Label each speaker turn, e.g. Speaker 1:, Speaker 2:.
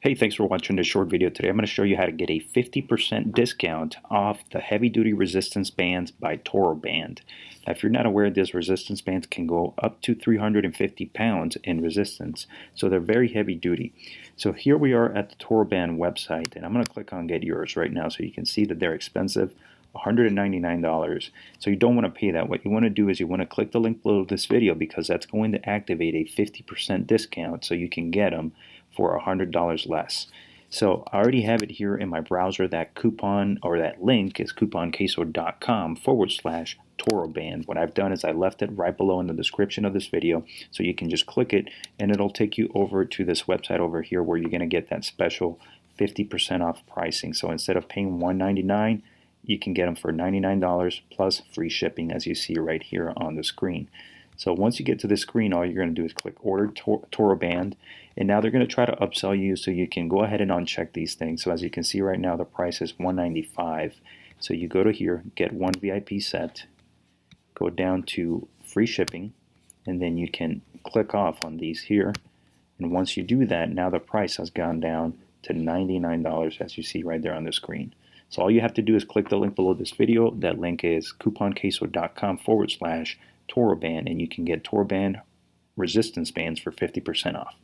Speaker 1: Hey, thanks for watching this short video today. I'm going to show you how to get a 50% discount off the heavy duty resistance bands by TorroBand. Now, if you're not aware, these resistance bands can go up to 350 pounds in resistance, so they're very heavy duty. So here we are at the TorroBand website, and I'm going to click on Get Yours right now so you can see that they're expensive. $199. So you don't want to pay that. What you want to do is you want to click the link below this video because that's going to activate a 50% discount so you can get them for $100 less. So I already have it here in my browser. That coupon or that link is couponqueso.com/TorroBand. What I've done is I left it right below in the description of this video so you can just click it and it'll take you over to this website over here where you're going to get that special 50% off pricing. So instead of paying $199, you can get them for $99 plus free shipping, as you see right here on the screen. So once you get to the screen, all you're going to do is click Order TorroBand, and now they're going to try to upsell you so you can go ahead and uncheck these things. So as you can see right now, the price is $195. So you go to here, get one VIP set, go down to free shipping, and then you can click off on these here. And once you do that, now the price has gone down to $99, as you see right there on the screen. So all you have to do is click the link below this video. That link is couponqueso.com/TorroBand, and you can get TorroBand resistance bands for 50% off.